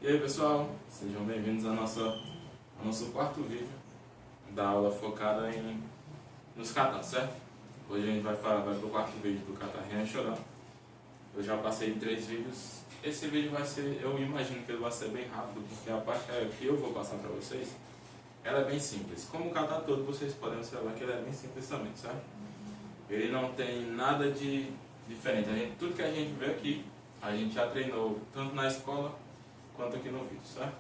E aí pessoal, sejam bem-vindos ao nosso quarto vídeo da aula focada nos katas, certo? Hoje a gente vai pro quarto vídeo do kata Ryan-Shodan. Eu já passei 3 vídeos. Esse vídeo vai ser, eu imagino que ele vai ser bem rápido, porque a parte que eu vou passar para vocês, ela é bem simples. Como o kata todo, vocês podem observar que ele é bem simples também, certo? Ele não tem nada de diferente. Tudo que a gente vê aqui, a gente já treinou tanto na escola quanto aqui no vídeo, certo?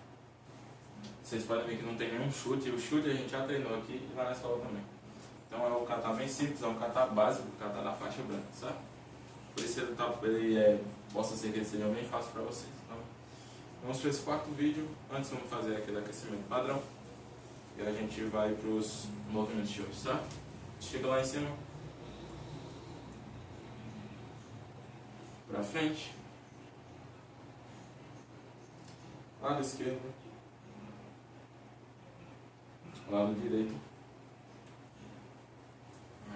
Vocês podem ver que não tem nenhum chute. O chute a gente já treinou aqui e lá na escola também. Então é um kata bem simples, é um kata básico, o kata da faixa branca, certo? Por isso possa ser que ele seja bem fácil para vocês. Então, vamos para esse quarto vídeo. Antes vamos fazer aquele aquecimento padrão. E a gente vai para os movimentos de hoje, certo? Chega lá em cima. Para frente. Lado esquerdo. Lado direito.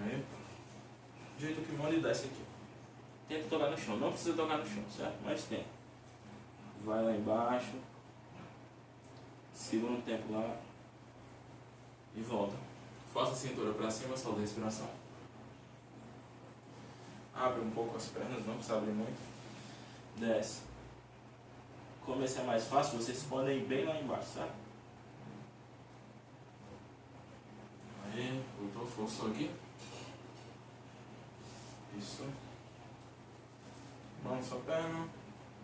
Aí. Do jeito que manda e desce aqui. Tenta tocar no chão. Não precisa tocar no chão, certo? Mas tenta. Vai lá embaixo. Segura um tempo lá. E volta. Força a cintura para cima, solta a respiração. Abre um pouco as pernas, não precisa abrir muito. Desce. Como esse é mais fácil, vocês podem ir bem lá embaixo, certo? Aí, voltou, forçou aqui. Isso. Mão sua perna.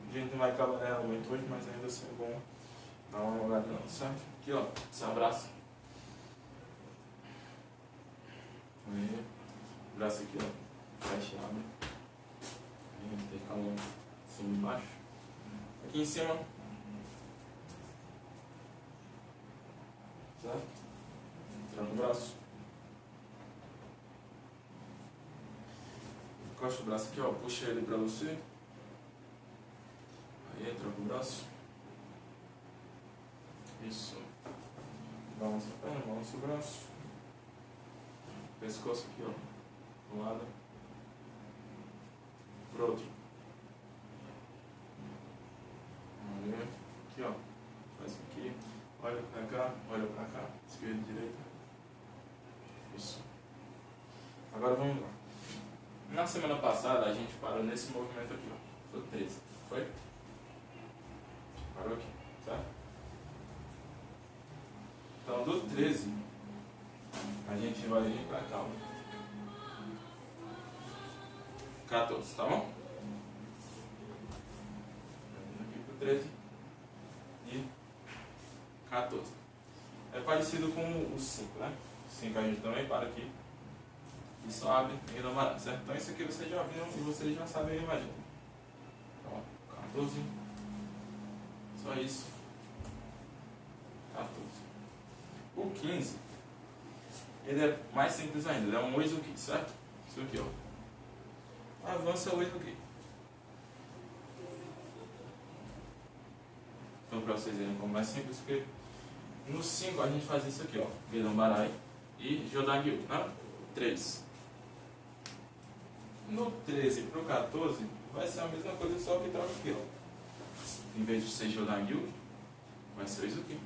A gente não vai trabalhar ela muito hoje, mas ainda assim é bom dar uma alongada não, certo? Aqui ó, se abraça. Aí, braço aqui ó, fecha e abre. Aí, intercalando cima e embaixo. Aqui em cima. Certo? Entrando o braço. Encosta o braço aqui, ó, puxa ele pra você. Aí entra com o braço. Isso. Balança a perna, balança o braço. Pescoço aqui, ó. De um lado. Pro outro. Aí, aqui, ó. Faz aqui. Olha pra cá, olha pra cá. Esquerda e direita. Isso. Agora vamos lá. Na semana passada a gente parou nesse movimento aqui, ó. Foi 13. Foi? Parou aqui, certo? Então do 13 a gente vai vir pra cá, ó. 14, tá bom? Aqui pro 13 e 14. É parecido com o 5, né? O 5 a gente também para aqui. E só abre e não vai, certo? Então isso aqui vocês já viram e vocês já sabem, eu imagino. Então, 14. Só isso. 14. O 15, ele é mais simples ainda, ele é um Uesugi, certo? Isso aqui, ó. Avança o Uesugi. Então para vocês verem como é mais simples, porque no 5 a gente faz isso aqui, ó. Gedan Barai e Jodagyu, né? 3. No 13 pro 14 vai ser a mesma coisa, só que troca aqui, ó. Em vez de ser Jodagyu, vai ser isso aqui.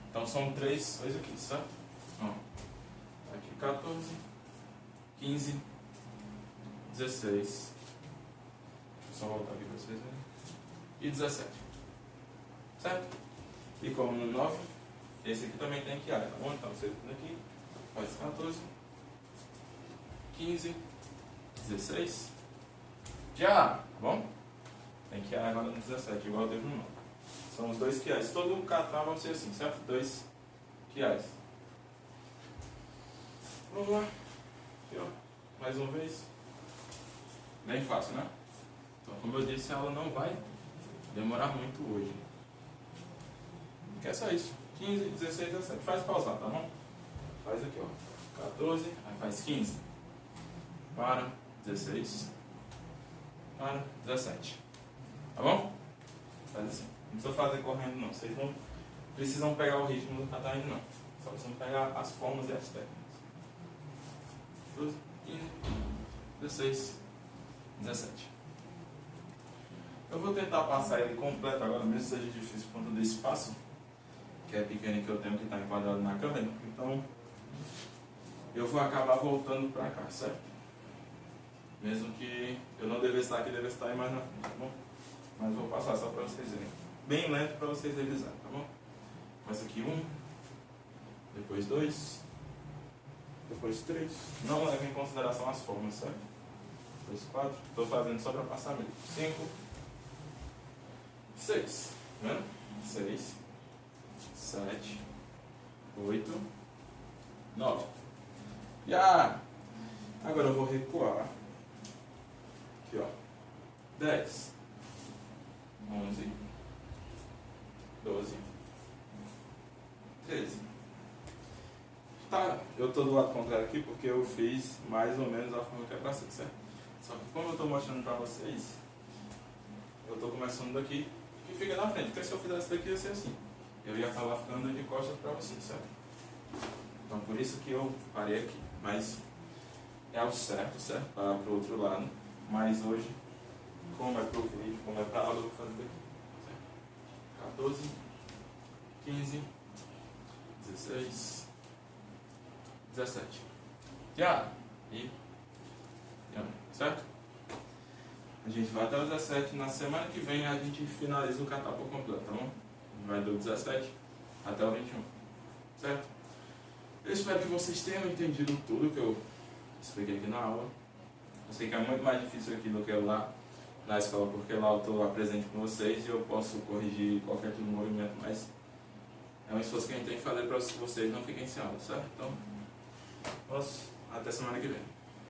Então são 3 coisas aqui, certo? Ó. Aqui 14, 15, 16. Deixa eu só voltar aqui para vocês verem. E 17. Certo? E como no 9, esse aqui também tem que área, tá bom? Então você vem aqui, faz 14, 15, 16. Já, tá bom? Tem que área agora no 17, igual teve no 9. São os 2 kiais. Todo kata vai ser assim, certo? 2 kiais. Vamos lá. Aqui, ó. Mais uma vez. Bem fácil, né? Então, como eu disse, a aula não vai demorar muito hoje. Que é só isso. 15, 16, 17. Faz pausar, tá bom? Faz aqui, ó. 14, aí faz 15. Para. 16. Para. 17. Tá bom? Faz assim. Não precisa fazer correndo não, vocês não precisam pegar o ritmo do kata ainda não. Só precisam pegar as formas e as técnicas. 12, 15, 16, 17. Eu vou tentar passar ele completo agora, mesmo que seja difícil por conta do espaço, que é pequeno, que eu tenho que estar enquadrado na câmera. Então, eu vou acabar voltando para cá, certo? Mesmo que eu não devesse estar aqui, devesse estar aí mais na frente, tá bom? Mas vou passar só para vocês verem. Bem lento para vocês revisarem, tá bom? Começa aqui 1, depois 2, depois 3. Não leve em consideração as formas, certo? Depois 4. Estou fazendo só para passar mesmo. 5, 6. Tá vendo? 6, 7, 8, 9. Agora eu vou recuar. Aqui, ó. 10, 11, 12, 13. Tá, eu tô do lado contrário aqui porque eu fiz mais ou menos a forma que é pra ser, certo? Só que como eu tô mostrando pra vocês, eu tô começando daqui e fica na frente. Porque se eu fizesse daqui ia ser assim. Eu ia acabar ficando de costas pra vocês, certo? Então por isso que eu parei aqui. Mas é o certo, certo? Para pro outro lado. Mas hoje, como é pro vídeo, como é pra aula, eu vou fazer daqui. Certo? 14, 15, 16, 17. Certo? A gente vai até o 17. Na semana que vem a gente finaliza o catar por completo, tá bom? Vai do 17 até o 21. Certo? Eu espero que vocês tenham entendido tudo que eu expliquei aqui na aula. Eu sei que é muito mais difícil aqui do que lá na escola, porque lá eu estou presente com vocês e eu posso corrigir qualquer tipo de movimento, mas é um esforço que a gente tem que fazer para que vocês não fiquem sem aula, certo? Então, até semana que vem.